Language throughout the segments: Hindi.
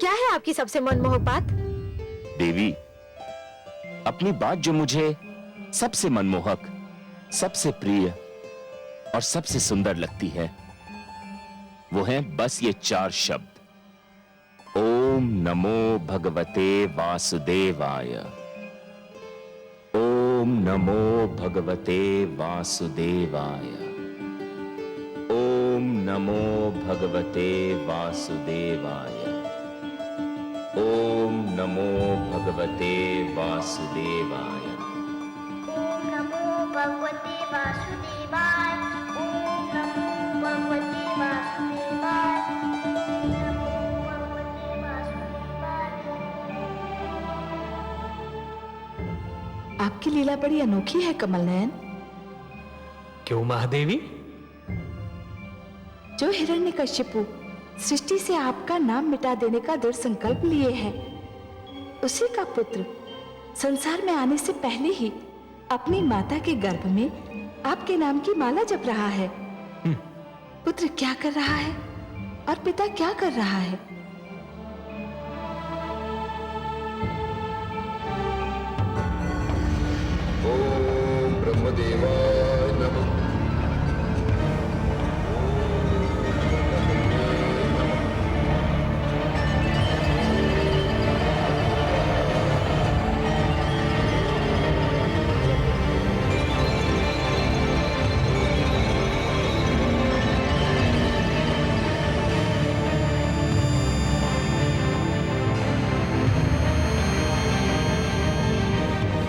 क्या है आपकी सबसे मनमोहक बात? देवी, अपनी बात जो मुझे सबसे मनमोहक, सबसे प्रिय और सबसे सुंदर लगती है, वो है बस ये 4 शब्द। ओम नमो भगवते वासुदेवाय। ओम नमो भगवते वासुदेवाय। ओम नमो भगवते वासुदेवाय। ओम नमो भगवते वासुदेवाय। ओम नमो भगवते वासुदेवाय। ओम नमो भगवते वासुदेवाय। ओम नमो भगवते वासुदेवाय। आपकी लीला बड़ी अनोखी है कमल नयन। क्यों महादेवी? जो हिरण्यकशिपु सृष्टि से आपका नाम मिटा देने का दृढ़ संकल्प लिए हैं, उसी का पुत्र संसार में आने से पहले ही अपनी माता के गर्भ में आपके नाम की माला जप रहा है। पुत्र क्या कर रहा है और पिता क्या कर रहा है? ओम ब्रह्मदेवाय नमः।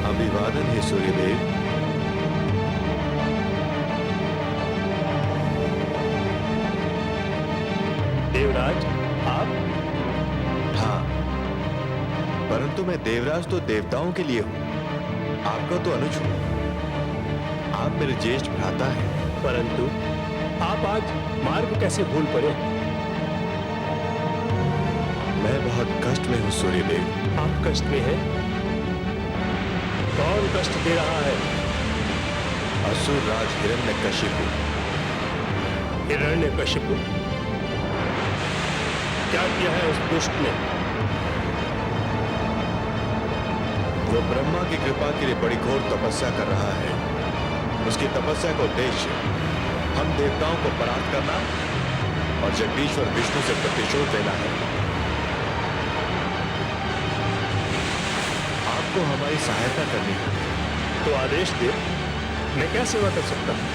अभिवादन है सूर्यदेव। देवराज, आप? हाँ, परंतु मैं देवराज तो देवताओं के लिए हूं, आपका तो अनुज हूं। आप मेरे ज्येष्ठ भ्राता हैं। परंतु आप आज मार्ग कैसे भूल पड़े? मैं बहुत कष्ट में हूं सूर्यदेव। आप कष्ट में हैं? कौन कष्ट दे रहा है? असुर राज हिरण्यकशिपु। हिरण्यकशिपु? क्या किया है उस दुष्ट ने? वो ब्रह्मा की कृपा के लिए बड़ी घोर तपस्या कर रहा है। उसकी तपस्या का उद्देश्य हम देवताओं को परास्त करना और जगदीश्वर विष्णु से प्रतिशोध लेना है। आपको हमारी सहायता करनी होगी। तो आदेश दे, मैं क्या सेवा कर सकता हूं?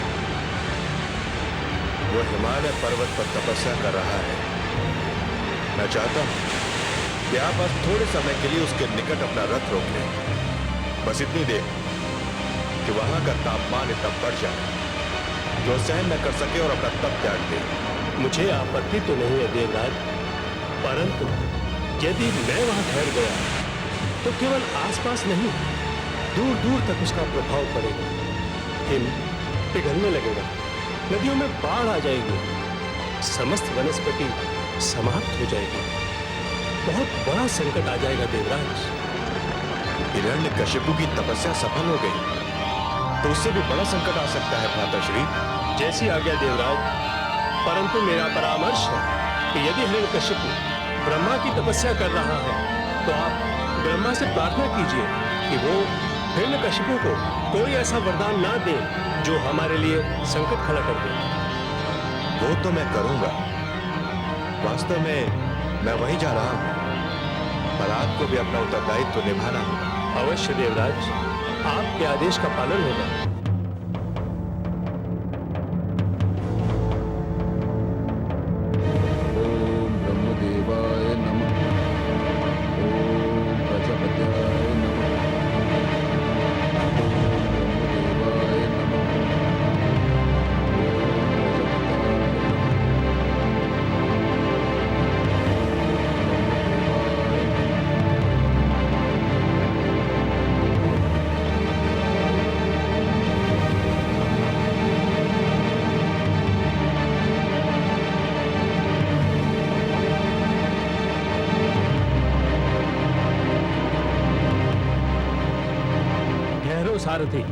वो हिमालय पर्वत पर तपस्या कर रहा है। मैं चाहता हूं कि आप आज थोड़े समय के लिए उसके निकट अपना रथ रोक लें। बस इतनी देर कि वहां का तापमान इतना बढ़ जाए कि वो सहन न कर सके और अपना तप त्याग दे। मुझे आपत्ति तो नहीं है देवराज, परंतु यदि मैं वहां ठहर गया तो केवल आसपास नहीं, दूर दूर तक उसका प्रभाव पड़ेगा। हिम पिघलने लगेगा, नदियों में बाढ़ आ जाएगी, समस्त वनस्पति समाप्त हो जाएगी। बहुत बड़ा संकट आ जाएगा देवराज। हिरण्यकशिपु की तपस्या सफल हो गई तो उससे भी बड़ा संकट आ सकता है भ्राताश्री। जैसी आज्ञा देवराज, परंतु मेरा परामर्श है कि यदि हिरण्यकशिपु ब्रह्मा की तपस्या कर रहा है तो आप ब्रह्मा से प्रार्थना कीजिए कि वो हिरण्यकशिपु को कोई ऐसा वरदान ना दे जो हमारे लिए संकट खड़ा कर दे। वो तो मैं करूंगा। वास्तव में मैं वहीं जा रहा हूं, पर आपको भी अपना उत्तरदायित्व निभाना होगा। अवश्य देवराज, आपके आदेश का पालन होगा। ओम ब्रह्मदेवाय नमः। ओम प्रजापत्याय नमः। ओम ब्रह्मदेवाय नमः। सारथी,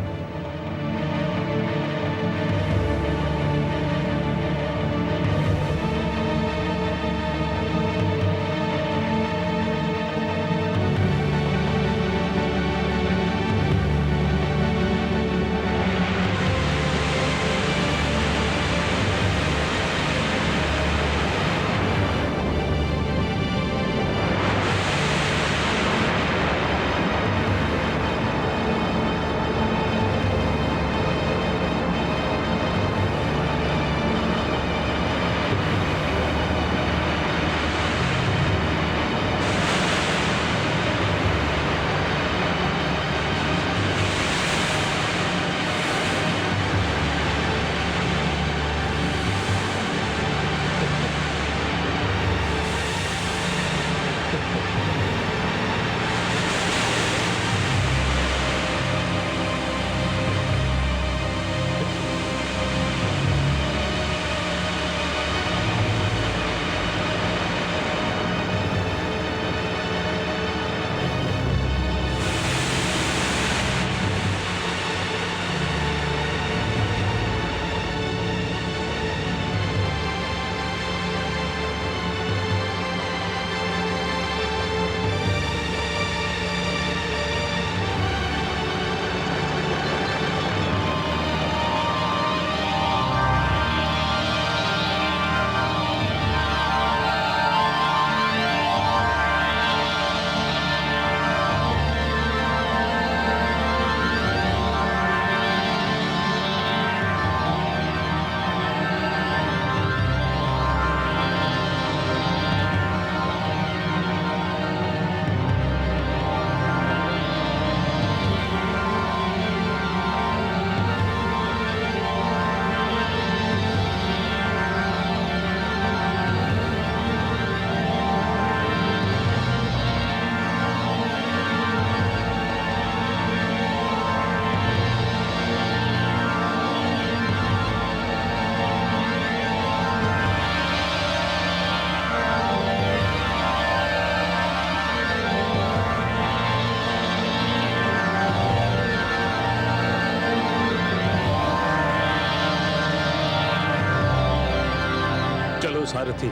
सारथी।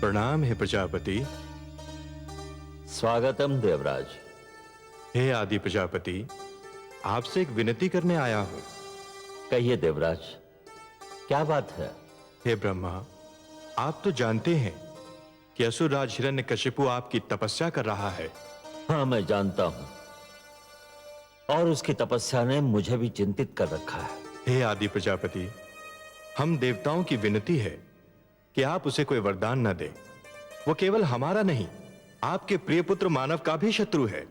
प्रणाम है प्रजापति। स्वागतम देवराज। हे आदि प्रजापति, आपसे एक विनती करने आया हूं। कहिए देवराज, क्या बात है? हे ब्रह्मा, आप तो जानते हैं कि असुरराज हिरण्यकशिपु आपकी तपस्या कर रहा है। हाँ, मैं जानता हूं, और उसकी तपस्या ने मुझे भी चिंतित कर रखा है। हे आदि प्रजापति, हम देवताओं की विनती है कि आप उसे कोई वरदान न दें। वो केवल हमारा नहीं, आपके प्रिय पुत्र मानव का भी शत्रु है।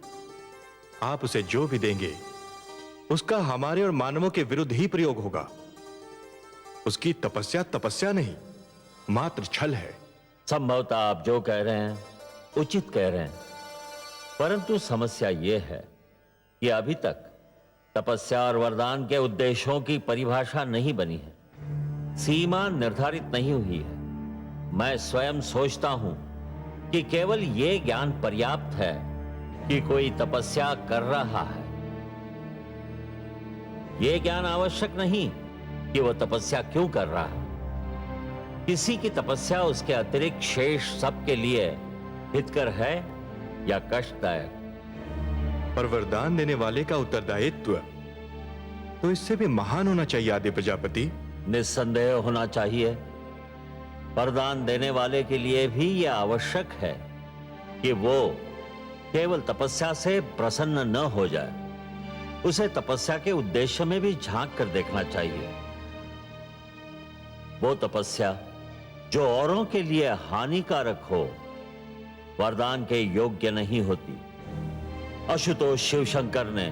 आप उसे जो भी देंगे उसका हमारे और मानवों के विरुद्ध ही प्रयोग होगा। उसकी तपस्या तपस्या नहीं, मात्र छल है। संभवतः आप जो कह रहे हैं उचित कह रहे हैं, परंतु समस्या यह है कि अभी तक तपस्या और वरदान के उद्देश्यों की परिभाषा नहीं बनी है, सीमा निर्धारित नहीं हुई है। मैं स्वयं सोचता हूं कि केवल यह ज्ञान पर्याप्त है कि कोई तपस्या कर रहा है। यह ज्ञान आवश्यक नहीं कि वह तपस्या क्यों कर रहा है। किसी की तपस्या उसके अतिरिक्त शेष सबके लिए हितकर है या कष्टदायक। पर वरदान देने वाले का उत्तरदायित्व तो इससे भी महान होना चाहिए आदि प्रजापति। निस्संदेह होना चाहिए। वरदान देने वाले के लिए भी यह आवश्यक है कि वो केवल तपस्या से प्रसन्न न हो जाए, उसे तपस्या के उद्देश्य में भी झांक कर देखना चाहिए। वो तपस्या जो औरों के लिए हानिकारक हो, वरदान के योग्य नहीं होती। आशुतोष शिवशंकर ने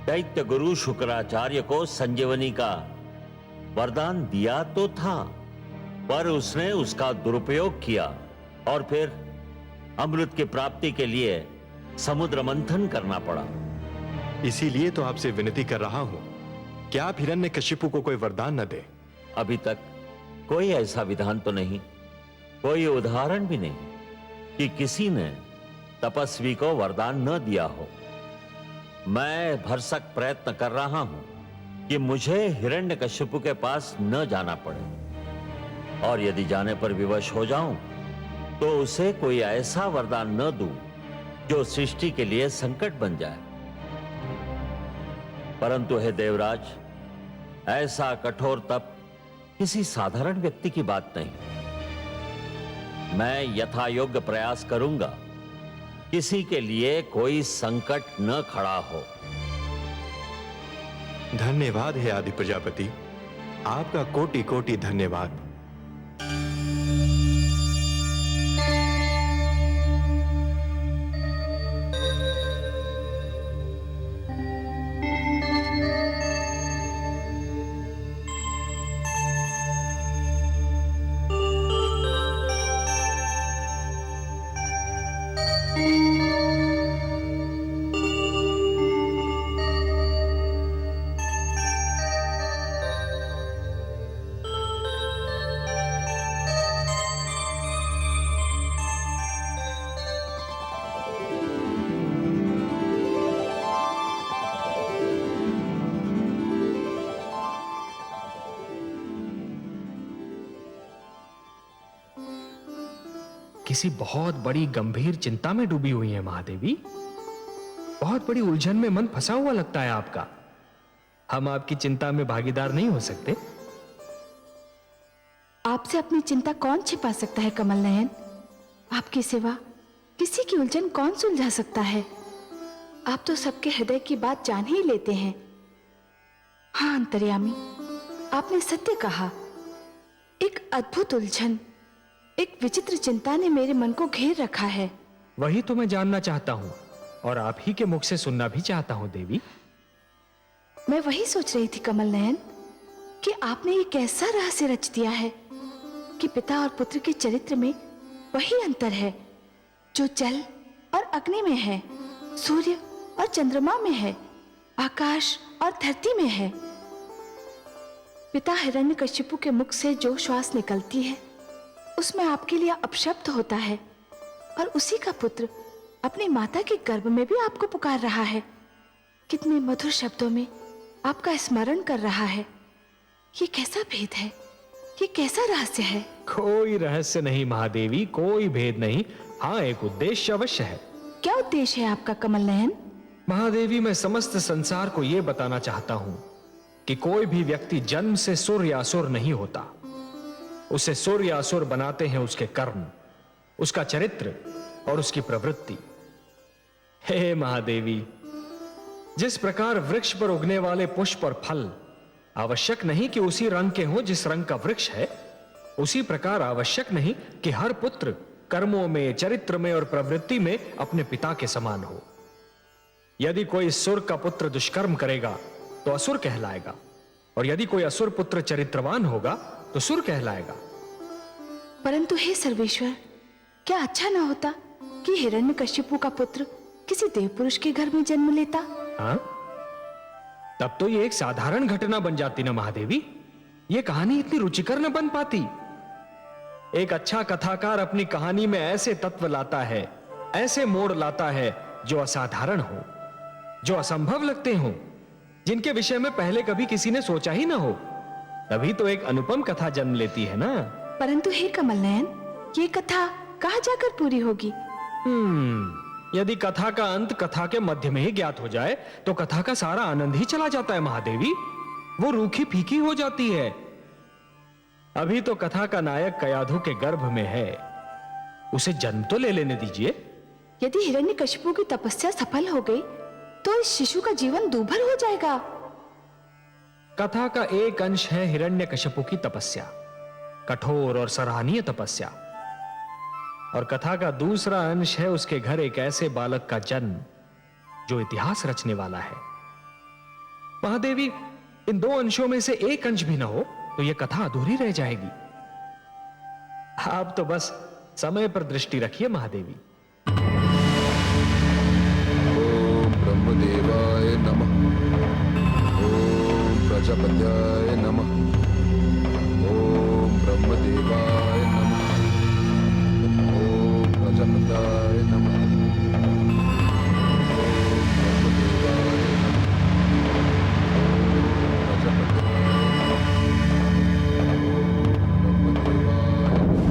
दैत्य गुरु शुक्राचार्य को संजीवनी का वरदान दिया तो था, पर उसने उसका दुरुपयोग किया और फिर अमृत की प्राप्ति के लिए समुद्र मंथन करना पड़ा। इसीलिए तो आपसे विनती कर रहा हूं कि आप हिरण्यकशिपु को कोई वरदान न दें। अभी तक कोई ऐसा विधान तो नहीं, कोई उदाहरण भी नहीं कि किसी ने तपस्वी को वरदान न दिया हो। मैं भरसक प्रयत्न कर रहा हूं कि मुझे हिरण्यकशिपु के पास न जाना पड़े, और यदि जाने पर विवश हो जाऊं तो उसे कोई ऐसा वरदान न दूं जो सृष्टि के लिए संकट बन जाए। परंतु हे देवराज, ऐसा कठोर तप किसी साधारण व्यक्ति की बात नहीं। मैं यथायोग्य प्रयास करूंगा, किसी के लिए कोई संकट न खड़ा हो। धन्यवाद है आदि प्रजापति, आपका कोटि कोटि धन्यवाद। किसी बहुत बड़ी गंभीर चिंता में डूबी हुई है महादेवी। बहुत बड़ी उलझन में मन फंसा हुआ लगता है आपका। हम आपकी चिंता में भागीदार नहीं हो सकते। आपसे अपनी चिंता कौन छिपा सकता है कमल नयन? आपकी सिवा किसी की उलझन कौन सुलझा सकता है? आप तो सबके हृदय की बात जान ही लेते हैं। हाँ अंतर्यामी, आपने सत्य कहा। एक अद्भुत उलझन, एक विचित्र चिंता ने मेरे मन को घेर रखा है। वही तो मैं जानना चाहता हूं और आप ही के मुख से सुनना भी चाहता हूं देवी। मैं वही सोच रही थी कमल नयन कि आपने ये कैसा रहस्य रच दिया है कि पिता और पुत्र के चरित्र में वही अंतर है जो जल और अग्नि में है, सूर्य और चंद्रमा में है, आकाश और धरती में है। पिता हिरण्यकशिपु के मुख से जो श्वास निकलती है उसमें आपके लिए अपशब्द होता है, और उसी का पुत्र अपनी माता के गर्भ में भी आपको पुकार रहा है। कितने मधुर शब्दों में आपका स्मरण कर रहा है। ये कैसा भेद है, ये कैसा रहस्य है? कोई रहस्य नहीं महादेवी, कोई भेद नहीं। हाँ, एक उद्देश्य अवश्य है। क्या उद्देश्य है आपका कमल नयन? महादेवी, मैं समस्त संसार को यह बताना चाहता हूं कि कोई भी व्यक्ति जन्म से सुर या असुर नहीं होता। उसे सुर या असुर बनाते हैं उसके कर्म, उसका चरित्र और उसकी प्रवृत्ति। हे महादेवी, जिस प्रकार वृक्ष पर उगने वाले पुष्प और फल आवश्यक नहीं कि उसी रंग के हों जिस रंग का वृक्ष है, उसी प्रकार आवश्यक नहीं कि हर पुत्र कर्मों में, चरित्र में और प्रवृत्ति में अपने पिता के समान हो। यदि कोई सुर का पुत्र दुष्कर्म करेगा तो असुर कहलाएगा, और यदि कोई असुर पुत्र चरित्रवान होगा तो सुर कहलाएगा। परंतु हे सर्वेश्वर, क्या अच्छा ना होता कि हिरण्यकशिपु का पुत्र किसी देव पुरुष के घर में जन्म लेता? हाँ? तब तो ये एक साधारण घटना बन जाती ना महादेवी। ये कहानी इतनी रुचिकर न बन पाती। एक अच्छा कथाकार अपनी कहानी में ऐसे तत्व लाता है, ऐसे मोड़ लाता है जो असाधारण हो, जो असंभव लगते हो, जिनके विषय में पहले कभी किसी ने सोचा ही ना हो। तभी तो एक अनुपम कथा जन्म लेती है ना। परंतु हे कमल नयन, ये कथा कहाँ जाकर पूरी होगी? यदि कथा का अंत कथा के मध्य में ही ज्ञात हो जाए तो कथा का सारा आनंद ही चला जाता है महादेवी। वो रूखी फीकी हो जाती है। अभी तो कथा का नायक कयाधु के गर्भ में है, उसे जन्म तो ले लेने दीजिए। यदि हिरण्यकशिपु की तपस्या सफल हो गई तो इस शिशु का जीवन दूभर हो जाएगा। कथा का एक अंश है हिरण्यकशिपु की तपस्या, कठोर और सराहनीय तपस्या, और कथा का दूसरा अंश है उसके घर एक ऐसे बालक का जन्म जो इतिहास रचने वाला है। महादेवी, इन दो अंशों में से एक अंश भी ना हो तो यह कथा अधूरी रह जाएगी। आप तो बस समय पर दृष्टि रखिए महादेवी। ओम ब्रह्मदेवाय नमः। ओम प्रजापत्याय नमः। ओम ब्रह्मदेवाय नमः। ओम प्रजापत्याय नमः। ओम ब्रह्मदेवाय नमः। ओम प्रजापत्याय नमः। ओम ब्रह्मदेवाय नमः।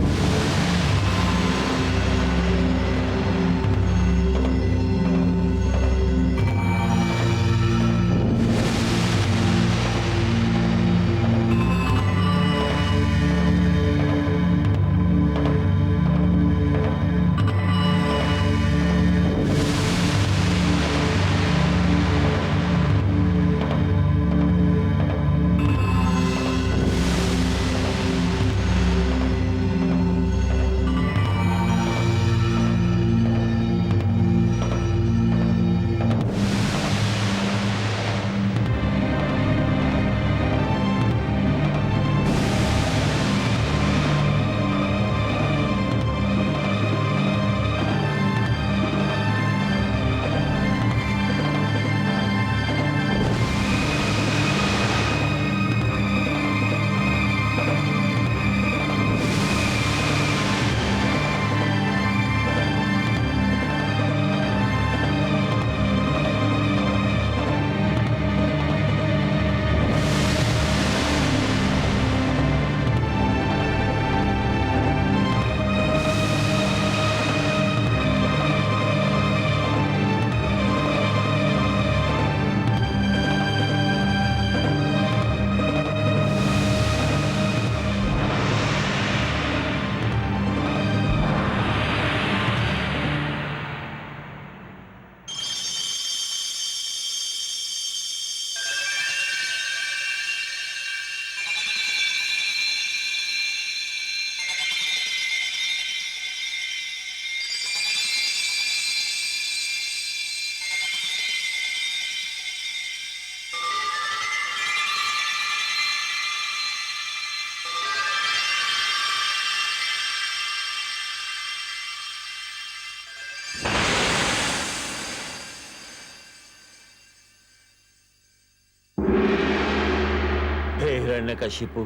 हिरण्यकशिपु,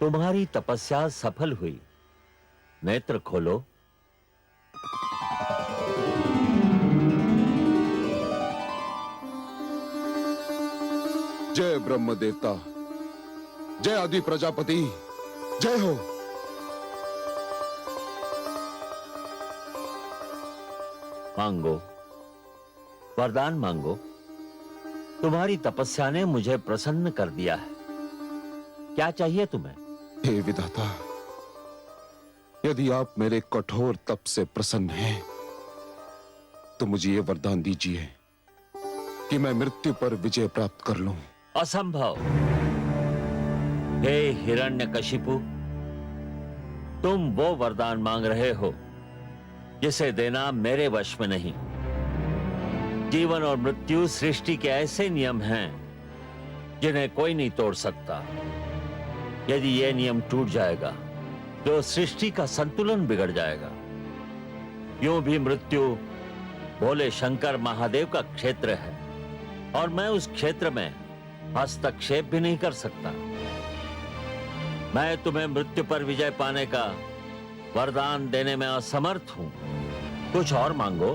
तुम्हारी तपस्या सफल हुई। नेत्र खोलो। जय ब्रह्म देवता, जय आदि प्रजापति, जय हो। मांगो, वरदान मांगो। तुम्हारी तपस्या ने मुझे प्रसन्न कर दिया है। क्या चाहिए तुम्हें? हे विधाता, यदि आप मेरे कठोर तप से प्रसन्न हैं, तो मुझे ये वरदान दीजिए कि मैं मृत्यु पर विजय प्राप्त कर लूं। असंभव। हे हिरण्यकशिपु, तुम वो वरदान मांग रहे हो जिसे देना मेरे वश में नहीं। जीवन और मृत्यु सृष्टि के ऐसे नियम हैं जिन्हें कोई नहीं तोड़ सकता। यदि यह नियम टूट जाएगा तो सृष्टि का संतुलन बिगड़ जाएगा। यूं भी मृत्यु भोले शंकर महादेव का क्षेत्र है और मैं उस क्षेत्र में हस्तक्षेप भी नहीं कर सकता। मैं तुम्हें मृत्यु पर विजय पाने का वरदान देने में असमर्थ हूं। कुछ और मांगो।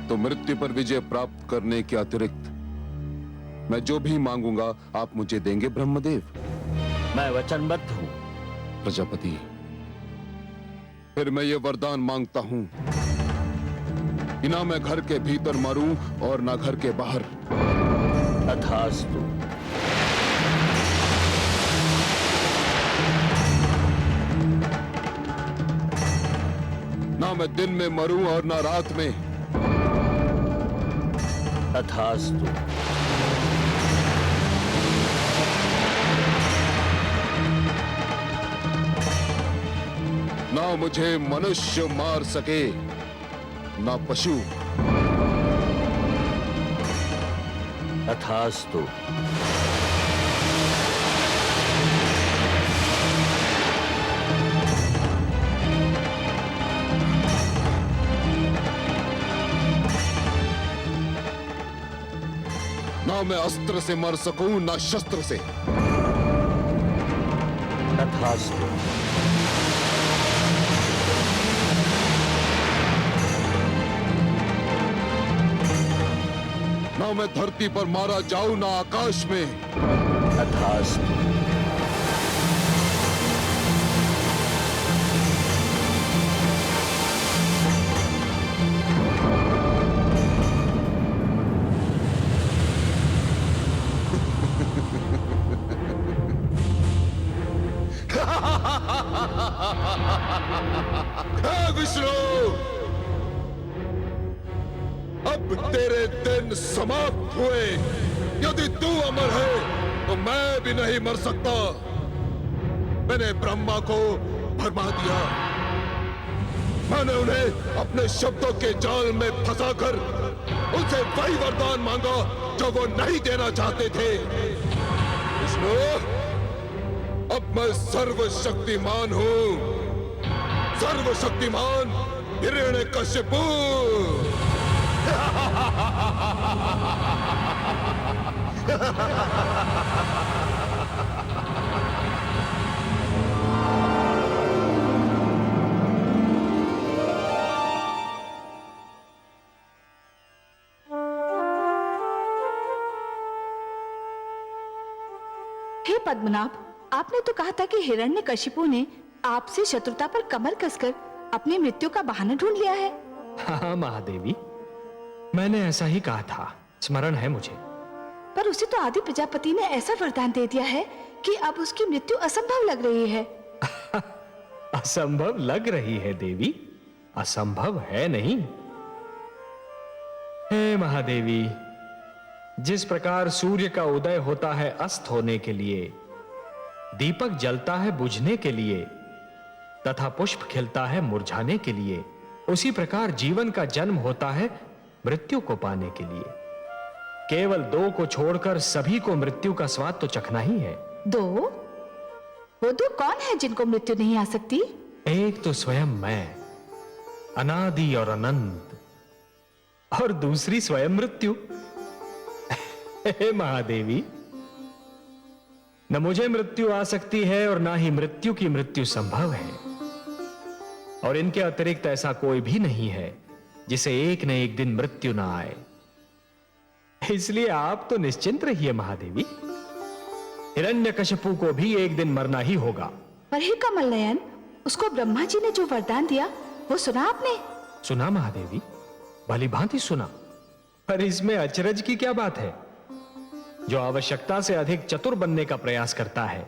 तो मृत्यु पर विजय प्राप्त करने के अतिरिक्त मैं जो भी मांगूंगा आप मुझे देंगे ब्रह्मदेव? मैं वचनबद्ध हूं। प्रजापति, फिर मैं ये वरदान मांगता हूं कि ना मैं घर के भीतर मरूं और ना घर के बाहर। तथास्तु। ना मैं दिन में मरूं और ना रात में। तथास्तु। ना मुझे मनुष्य मार सके ना पशु। तथास्तु। ना मैं अस्त्र से मर सकूं ना शस्त्र से। तथास्तु। ना मैं धरती पर मारा जाऊं ना आकाश में। तथास्तु। विष्णु, अब तेरे दिन समाप्त हुए। यदि तू अमर है तो मैं भी नहीं मर सकता। मैंने ब्रह्मा को भरमा दिया। मैंने उन्हें अपने शब्दों के जाल में फंसाकर उनसे वही वरदान मांगा जो वो नहीं देना चाहते थे। विष्णु, अब मैं सर्वशक्तिमान हूं। सर्वशक्तिमान हिरण्यकशिपु। हे पद्मनाभ, आपने तो कहा था कि हिरण्यकशिपु ने आपसे शत्रुता पर कमर कसकर अपनी मृत्यु का बहाना ढूंढ लिया है। हाँ महादेवी, मैंने ऐसा ही कहा था, स्मरण है मुझे। पर उसे तो आदि प्रजापति ने ऐसा वरदान दे दिया है कि अब उसकी मृत्यु असंभव लग रही है। असंभव लग रही है देवी, असंभव है नहीं। हे महादेवी, जिस प्रकार सूर्य का उदय होता है अस्त होने के लिए, दीपक जलता है बुझने के लिए तथा पुष्प खिलता है मुरझाने के लिए, उसी प्रकार जीवन का जन्म होता है मृत्यु को पाने के लिए। केवल दो को छोड़कर सभी को मृत्यु का स्वाद तो चखना ही है। दो? वो दो कौन है जिनको मृत्यु नहीं आ सकती? एक तो स्वयं मैं, अनादि और अनंत, और दूसरी स्वयं मृत्यु। हे महादेवी, न मुझे मृत्यु आ सकती है और ना ही मृत्यु की मृत्यु संभव है, और इनके अतिरिक्त ऐसा कोई भी नहीं है जिसे एक न एक दिन मृत्यु ना आए। इसलिए आप तो निश्चिंत रहिए महादेवी, हिरण्यकशिपु को भी एक दिन मरना ही होगा। पर हे कमल नयन, उसको ब्रह्मा जी ने जो वरदान दिया वो सुना आपने? सुना महादेवी, भली भांति सुना। पर इसमें अचरज की क्या बात है? जो आवश्यकता से अधिक चतुर बनने का प्रयास करता है,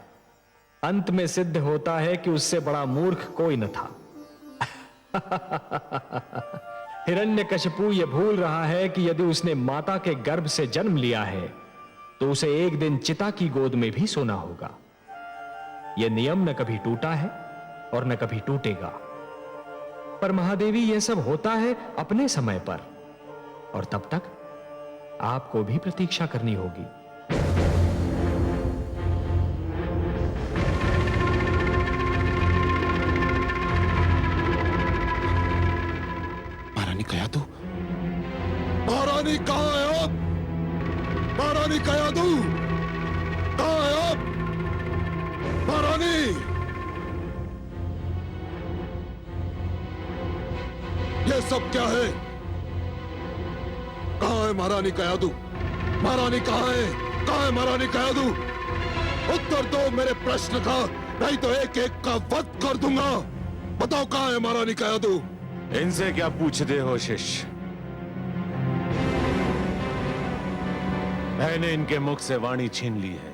अंत में सिद्ध होता है कि उससे बड़ा मूर्ख कोई न था। हिरण्यकशिपु यह भूल रहा है कि यदि उसने माता के गर्भ से जन्म लिया है तो उसे एक दिन चिता की गोद में भी सोना होगा। यह नियम न कभी टूटा है और न कभी टूटेगा। पर महादेवी, यह सब होता है अपने समय पर, और तब तक आपको भी प्रतीक्षा करनी होगी। महारानी कयादू, महारानी कहाँ है आप? महारानी कयादू कहाँ है आप? महारानी, ये सब क्या है? कहाँ है महारानी कयादू? महारानी कहाँ है? कहाँ है महारानी कयादू? उत्तर दो मेरे प्रश्न का, नहीं तो एक एक का वध कर दूंगा। बताओ कहाँ है महारानी कयादू? इनसे क्या पूछते हो शिष्य? मैंने इनके मुख से वाणी छीन ली है।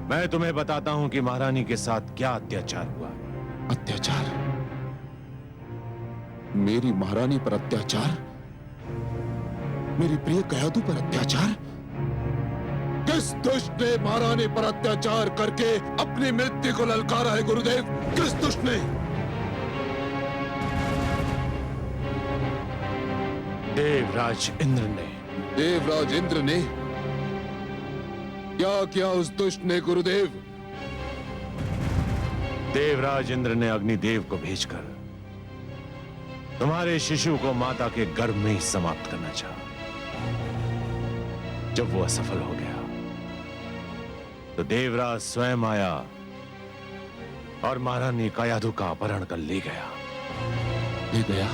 मैं तुम्हें बताता हूं कि महारानी के साथ क्या अत्याचार हुआ। अत्याचार? मेरी महारानी पर अत्याचार? मेरी प्रिय कयादू पर अत्याचार? किस दुष्ट ने महारानी पर अत्याचार करके अपनी मृत्यु को ललकारा है गुरुदेव? किस दुष्ट ने? देवराज इंद्र ने। देवराज इंद्र ने? क्या किया उस दुष्ट ने गुरुदेव? देवराज इंद्र ने अग्निदेव को भेजकर तुम्हारे शिशु को माता के गर्भ में ही समाप्त करना चाहा। जब वो असफल हो गया तो देवराज स्वयं आया और महारानी कयादू का अपहरण कर ले गया। ले गया?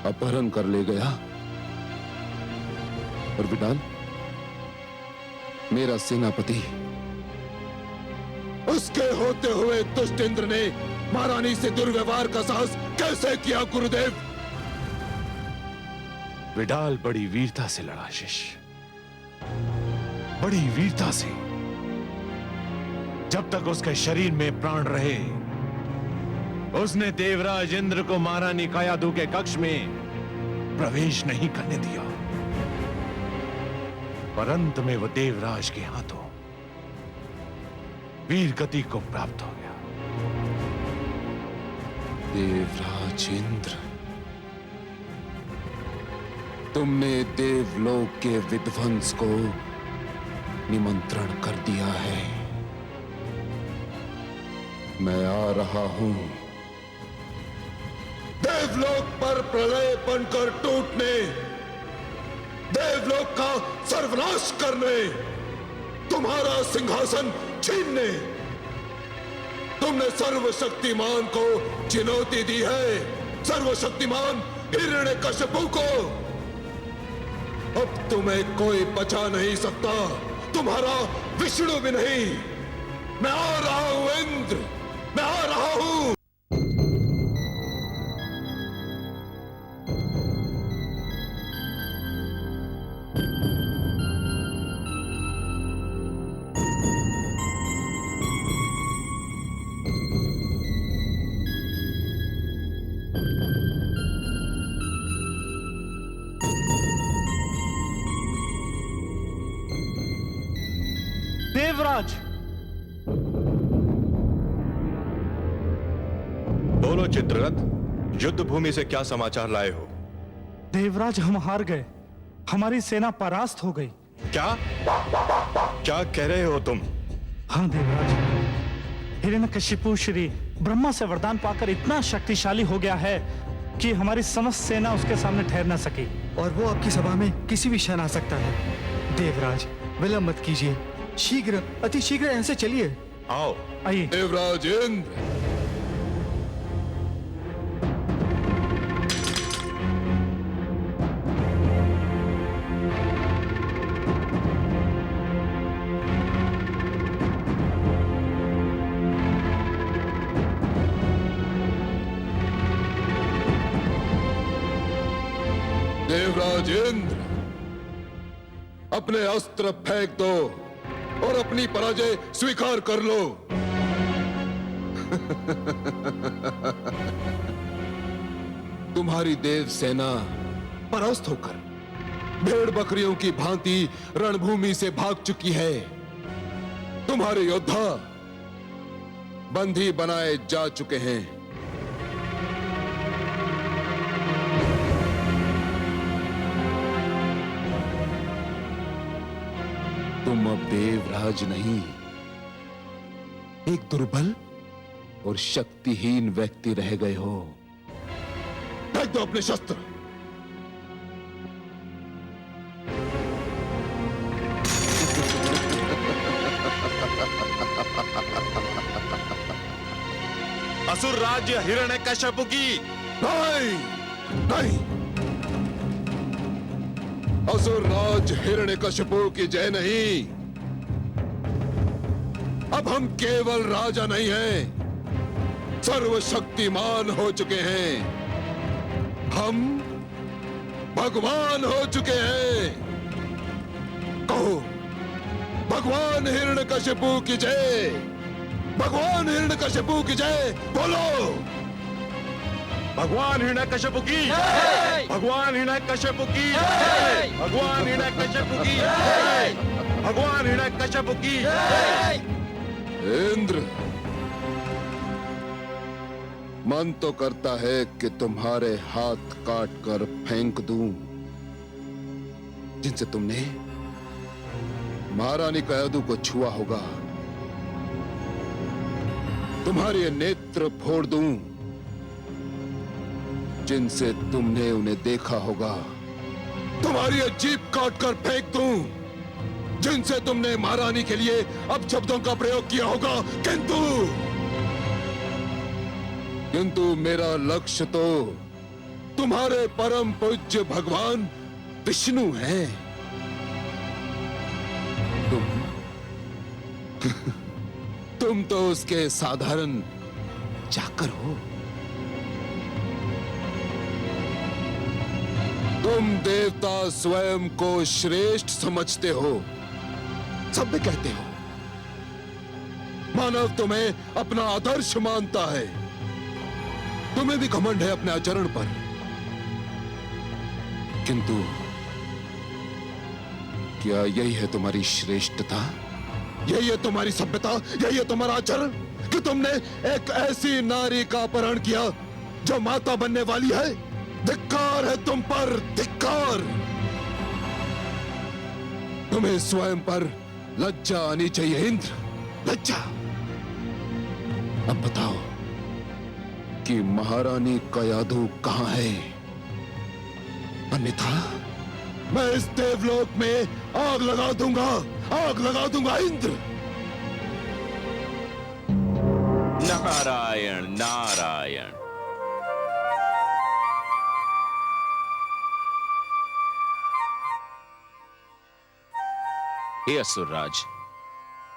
अपहरण कर ले गया? और विडाल, मेरा सेनापति, उसके होते हुए दुष्ट इंद्र ने महारानी से दुर्व्यवहार का साहस कैसे किया गुरुदेव? विडाल बड़ी वीरता से लड़ा शिष्य, बड़ी वीरता से। जब तक उसके शरीर में प्राण रहे उसने देवराज इंद्र को महारानी कयादू के कक्ष में प्रवेश नहीं करने दिया। पर अंत में वह देवराज के हाथों वीर गति को प्राप्त हो गया। देवराज इंद्र, तुमने देवलोक के विध्वंस को निमंत्रण कर दिया है। मैं आ रहा हूं। देवलोक पर प्रलय बनकर टूटने, देवलोक का सर्वनाश करने, तुम्हारा सिंहासन छीनने तुमने सर्वशक्तिमान को चुनौती दी है। सर्वशक्तिमान हिरण्यकशिपु को। अब तुम्हें कोई बचा नहीं सकता, तुम्हारा विष्णु भी नहीं। मैं आ रहा हूं इंद्र, मैं आ रहा हूं। देवराज, बोलो चित्ररथ, युद्ध भूमि से क्या समाचार लाए हो? देवराज, हम हार गए। हमारी सेना परास्त हो गई। क्या क्या कह रहे हो तुम? हाँ देवराज, हिरण्यकशिपु श्री ब्रह्मा से वरदान पाकर इतना शक्तिशाली हो गया है कि हमारी समस्त सेना उसके सामने ठहर ना सकी। और वो आपकी सभा में किसी भी क्षण आ सकता है। देवराज, विलंब मत कीजिए, शीघ्र, अति शीघ्र यहाँ से चलिए। आओ। आइए। देवराज इंद्र, देवराज इंद्र, अपने अस्त्र फेंक दो और अपनी पराजय स्वीकार कर लो। तुम्हारी देव सेना परास्त होकर भेड़ बकरियों की भांति रणभूमि से भाग चुकी है। तुम्हारे योद्धा बंदी बनाए जा चुके हैं। तुम अब देवराज नहीं, एक दुर्बल और शक्तिहीन व्यक्ति रह गए हो। फेंक दो अपने शस्त्र। असुर राज्य हिरण्यकश्यप की। नहीं, नहीं, असुर राज हिरण्यकश्यपु की जय नहीं। अब हम केवल राजा नहीं हैं, सर्वशक्तिमान हो चुके हैं। हम भगवान हो चुके हैं। कहो, भगवान हिरण्यकश्यपु की जय, भगवान हिरण्यकश्यपु की जय। बोलो, भगवान हिरण्यकश्यप की जय, भगवान हिरण्यकश्यप की जय, भगवान हिरण्यकश्यप की जय, भगवान हिरण्यकश्यप की जय। इंद्र, मन तो करता है कि तुम्हारे हाथ काट कर फेंक दूं, जिनसे तुमने महारानी कयादू को छुआ होगा। तुम्हारे ये नेत्र फोड़ दूं, जिनसे तुमने उन्हें देखा होगा। तुम्हारी ये जीभ काट कर फेंक दूं, जिनसे तुमने महारानी के लिए अपशब्दों का प्रयोग किया होगा। किंतु मेरा लक्ष्य तो तुम्हारे परम पूज्य भगवान विष्णु हैं। तुम तो उसके साधारण चाकर हो। तुम देवता स्वयं को श्रेष्ठ समझते हो, सब में कहते हो। मानव तुम्हें अपना आदर्श मानता है। तुम्हें भी घमंड है अपने आचरण पर। किंतु क्या यही है तुम्हारी श्रेष्ठता? यही है तुम्हारी सभ्यता? यही है तुम्हारा आचरण कि तुमने एक ऐसी नारी का अपहरण किया जो माता बनने वाली है? धिक्कार है तुम पर, धिक्कार। तुम्हें स्वयं पर लज्जा आनी चाहिए इंद्र, लज्जा। अब बताओ कि महारानी कयादू कहां है? अन्यथा मैं इस देवलोक में आग लगा दूंगा, आग लगा दूंगा इंद्र। नारायण नारायण। हे असुरराज,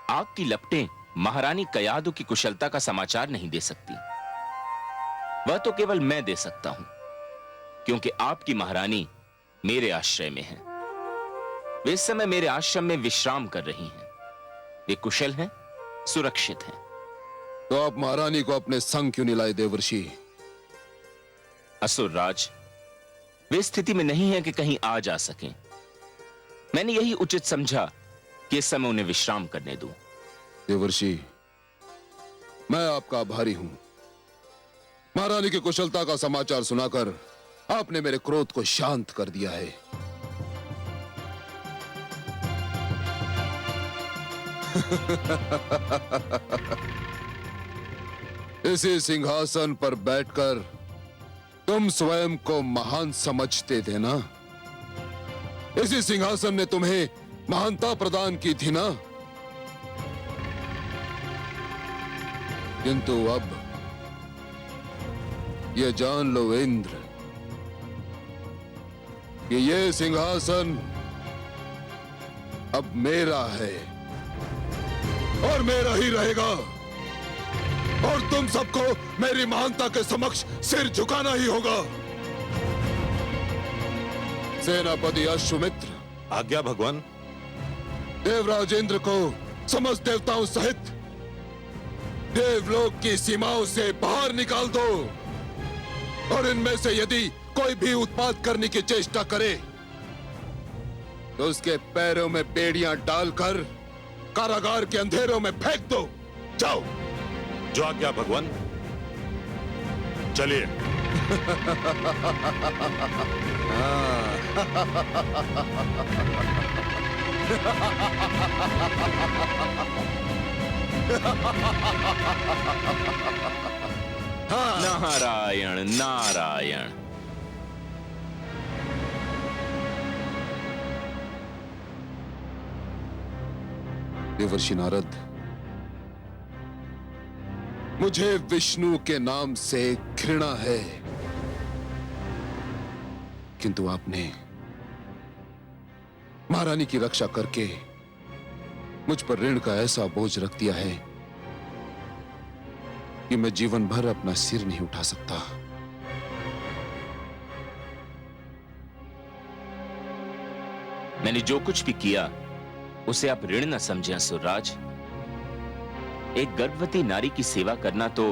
आग की लपटें महारानी कयादू की कुशलता का समाचार नहीं दे सकती। वह तो केवल मैं दे सकता हूं, क्योंकि आपकी महारानी मेरे आश्रय में है। वे इस समय मेरे आश्रम में विश्राम कर रही हैं। वे कुशल हैं, सुरक्षित हैं। तो आप महारानी को अपने संग क्यों नहीं लाए देवर्षि? असुरराज, वे स्थिति में नहीं है कि कहीं आ जा सकें। मैंने यही उचित समझा कि इस समय उन्हें विश्राम करने दूं। देवर्षि, मैं आपका आभारी हूं। महारानी की कुशलता का समाचार सुनाकर आपने मेरे क्रोध को शांत कर दिया है। इसी सिंहासन पर बैठकर तुम स्वयं को महान समझते थे ना? इसी सिंहासन ने तुम्हें महानता प्रदान की थी ना, किंतु अब ये जान लो इंद्र कि ये सिंहासन अब मेरा है और मेरा ही रहेगा, और तुम सबको मेरी महानता के समक्ष सिर झुकाना ही होगा। सेनापति अश्वमित्र, आज्ञा भगवान। देवराज इंद्र को समस्त देवताओं सहित देवलोक की सीमाओं से बाहर निकाल दो, और इनमें से यदि कोई भी उत्पात करने की चेष्टा करे तो उसके पैरों में बेड़ियां डालकर कारागार के अंधेरों में फेंक दो। जाओ। जो आज्ञा भगवान। चलिए। नारायण नारायण। देवर्षि नारद, मुझे विष्णु के नाम से घृणा है, किंतु आपने महारानी की रक्षा करके मुझ पर ऋण का ऐसा बोझ रख दिया है कि मैं जीवन भर अपना सिर नहीं उठा सकता। मैंने जो कुछ भी किया उसे आप ऋण न समझें असुरराज। एक गर्भवती नारी की सेवा करना तो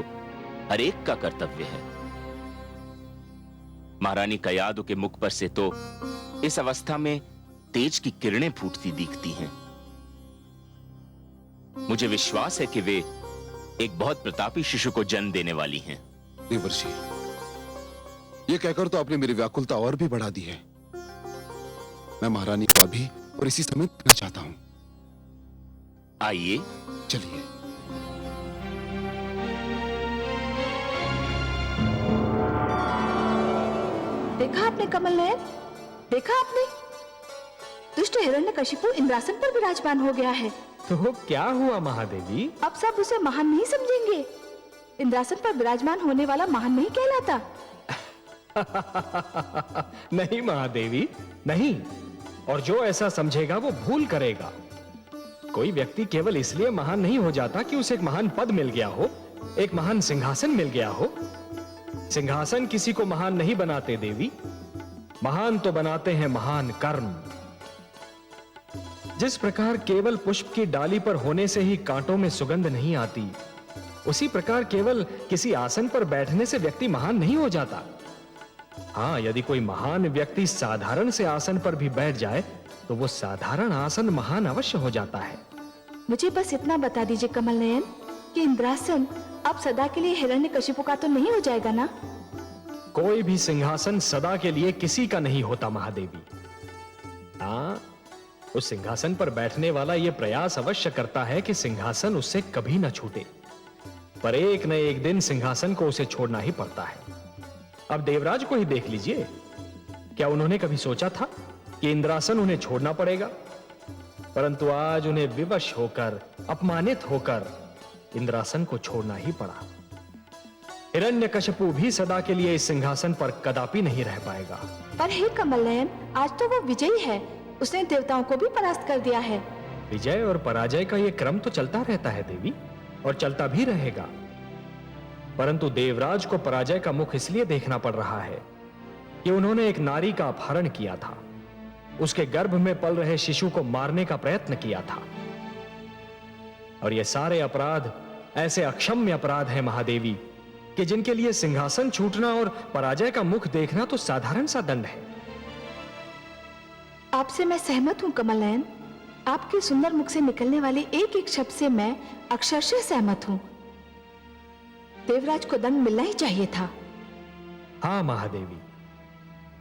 हर एक का कर्तव्य है। महारानी कयादू के मुख पर से तो इस अवस्था में तेज की किरणें फूटती दिखती हैं। मुझे विश्वास है कि वे एक बहुत प्रतापी शिशु को जन्म देने वाली हैं। देवर्षि, ये कहकर तो आपने मेरी व्याकुलता और भी बढ़ा दी है। मैं महारानी का भी और इसी समय देखना चाहता हूं। आइए। चलिए। देखा आपने कमल नयन, देखा आपने? दुष्ट हिरण्यकशिपु इंद्रासन पर विराजमान हो गया है। तो क्या हुआ महादेवी? अब सब उसे महान नहीं समझेंगे। इंद्रासन पर विराजमान होने वाला महान नहीं कहलाता। नहीं महादेवी, नहीं। और जो ऐसा समझेगा वो भूल करेगा। कोई व्यक्ति केवल इसलिए महान नहीं हो जाता कि उसे एक महान पद मिल गया हो, एक महान सिंहासन मिल गया हो। सिंहासन किसी को महान नहीं बनाते देवी, महान तो बनाते हैं महान कर्म। जिस प्रकार केवल पुष्प की डाली पर होने से ही कांटों में सुगंध नहीं आती, उसी प्रकार केवल किसी आसन पर बैठने से व्यक्ति महान नहीं हो जाता। हाँ, यदि कोई महान व्यक्ति साधारण से आसन पर भी बैठ जाए तो वो साधारण आसन महान अवश्य हो जाता है। मुझे बस इतना बता दीजिए कमल नयन कि इंद्रासन अब सदा के लिए हिरण्यकशिपु का तो नहीं हो जाएगा ना? कोई भी सिंहासन सदा के लिए किसी का नहीं होता महादेवी। हाँ, उस सिंहासन पर बैठने वाला यह प्रयास अवश्य करता है कि सिंहासन उससे कभी न छूटे, पर एक न एक दिन सिंहासन को उसे छोड़ना ही पड़ता है। अब देवराज को ही देख लीजिए, क्या उन्होंने कभी सोचा था कि इंद्रासन उन्हें छोड़ना पड़ेगा? परंतु आज उन्हें विवश होकर, अपमानित होकर इंद्रासन को छोड़ना ही पड़ा। हिरण्यकशिपु भी सदा के लिए इस सिंहासन पर कदापि नहीं रह पाएगा। पर हे कमल नयन, आज तो वो विजयी है, उसने देवताओं को भी परास्त कर दिया है। विजय और पराजय का यह क्रम तो चलता रहता है देवी, और चलता भी रहेगा। परंतु देवराज को पराजय का मुख इसलिए देखना पड़ रहा है कि उन्होंने एक नारी का अपहरण किया था, उसके गर्भ में पल रहे शिशु को मारने का प्रयत्न किया था। और ये सारे अपराध ऐसे अक्षम्य अपराध हैं महादेवी कि जिनके लिए सिंहासन छूटना और पराजय का मुख देखना तो साधारण सा दंड है। आपसे मैं सहमत हूं कमल नयन, आपके सुंदर मुख से निकलने वाले एक एक शब्द से मैं अक्षरशः सहमत हूं। देवराज को दंड मिलना ही चाहिए था। हाँ महादेवी,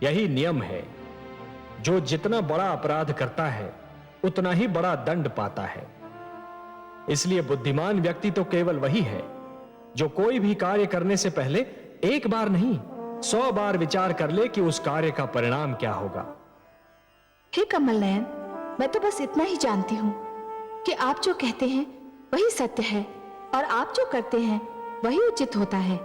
यही नियम है। जो जितना बड़ा अपराध करता है उतना ही बड़ा दंड पाता है। इसलिए बुद्धिमान व्यक्ति तो केवल वही है जो कोई भी कार्य करने से पहले एक बार नहीं 100 बार विचार कर ले कि उस कार्य का परिणाम क्या होगा। हे कमल नयन, मैं तो बस इतना ही जानती हूँ कि आप जो कहते हैं वही सत्य है और आप जो करते हैं वही उचित होता है।